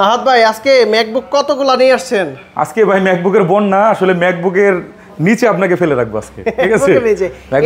আহাদ ভাই আজকে ম্যাকবুক কতগুলা নিয়ে আসছেন? আজকে ভাই ম্যাকবুকের বন্যা, আসলে ম্যাকবুকের নিচে আপনাকে ফেলে রাখবো আজকে, ঠিক আছে?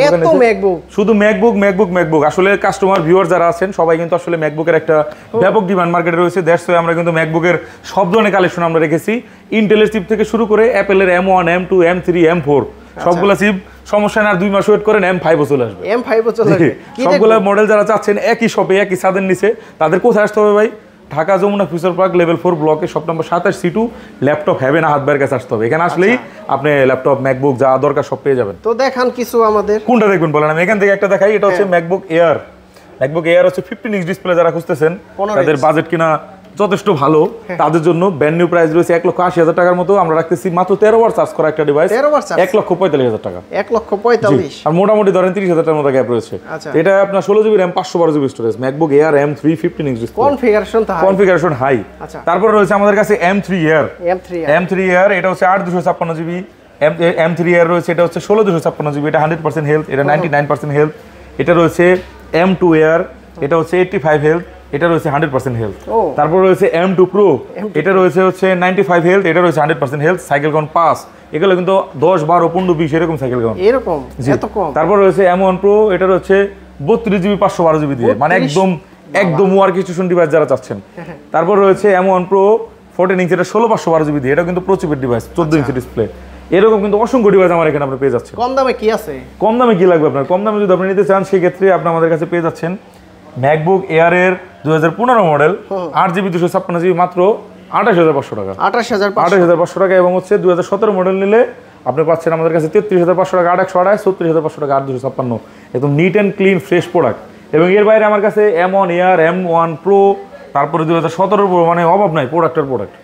এত ম্যাকবুক, শুধু ম্যাকবুক আসলে কাস্টমার ভিউয়ার যারা আছেন সবাই কিন্তু আসলে ম্যাকবুকের একটা ব্যাপক ডিমান্ড মার্কেটে রয়েছে। দ্যাটস ওয়াই আমরা কিন্তু ম্যাকবুকের সব ধরনের কালেকশন আমরা রেখেছি। ইন্টেলের চিপ থেকে শুরু করে অ্যাপেলের M1 M2 M3 M4 সবগুলা চিপ সমস্যা না, আর 2 মাস ওয়েট করেন M5 চলে আসবে। M5 চলে আসবে। সবগুলা মডেল যারা চাচ্ছেন একই শপে একই ছাদের নিচে, তাদের কোথায় আসতে হবে ভাই? Dhaka Jamuna future park level 4 ব্লকে shop number 27 C2 laptop haven Ahad ভাইয়ের কাছে আসতে হবে। এখানে আসলেই আপনি ল্যাপটপ ম্যাকবুক যা দরকার সব পেয়ে যাবেন। তো দেখান কিছু আমাদের, কোনটা দেখবেন বলেন? আমি এখান থেকে একটা দেখাই। এটা হচ্ছে ম্যাকবুক এয়ার। ম্যাকবুক এয়ার হচ্ছে 15 ইঞ্চ ডিসপ্লে যারা খুঁজতেছেন, তাদের বাজেট কিনা যথেষ্ট ভালো, তাদের জন্য ব্র্যান্ড নিউ প্রাইস রয়েছে 1,80,000 টাকার মতো। আমরা রাখতেছি মাত্র 13 ওয়াট চার্জ করা একটা ডিভাইস 1,45,000 টাকা। 1,45,000 আর মোটামুটি ধরেন 30,000 টাকার মতো গ্যাপ রয়েছে। এটা আপনার 16 GB RAM 512 GB storage MacBook Air M3 15 inch display, configuration high. তারপর রয়েছে আমাদের কাছে M3 এয়ার। এটা হচ্ছে 8,256 জিবি। M3 এয়ার রয়েছে, এটা হচ্ছে 16,256 জিবি। এটা 100% হেলথ, এটা 99% হেলথ। এটা রয়েছে M2 এয়ার, এটা হচ্ছে 85 হেলথ, এটা রয়েছে 100% হেলথ। তারপর রয়েছে M2 Pro, এটা রয়েছে 95 হেলথ, এটা রয়েছে 100% হেলথ। সাইকেল কাউন্ট 5, এগুলো কিন্তু 10 12 15 20 এরকম সাইকেল কাউন্ট এরকম এত কম। তারপর রয়েছে M1 Pro, এটা রয়েছে 32 জিবি 512 জিবি দিয়ে, মানে একদম ওয়ার্ক স্টেশন ডিভাইস যারা চাচ্ছেন। তারপর রয়েছে M1 Pro 14 ইঞ্চ, এটা 16,512 জিবি দিয়ে, এটা কিন্তু প্রো চিপের ডিভাইস, 14 ইঞ্চি ডিসপ্লে। এরকম কিন্তু অসংখ্য ডিভাইস আমার এখানে আপনি পেয়ে যাচ্ছেন। কম দামে কি আছে? কম দামে কি লাগবে আপনার? কম দামে যদি আপনি নিতে চান সেক্ষেত্রে আপনি আমাদের কাছে পেয়ে যাচ্ছেন ম্যাকবুক এয়ারের 2015 মডেল 8GB 256GB মাত্র 28,500 টাকা। 28,500 টাকা। এবং হচ্ছে 2017 মডেল নিলে আপনি পাচ্ছেন আমাদের কাছে 33,500 টাকা 8/128, 37,500 টাকা 8,256। একদম neat and clean fresh product. এবং এর বাইরে আমার কাছে M1 এয়ার, M1 Pro, তারপরে 2017 Pro, মানে অভাব নাই প্রোডাক্টের প্রোডাক্ট।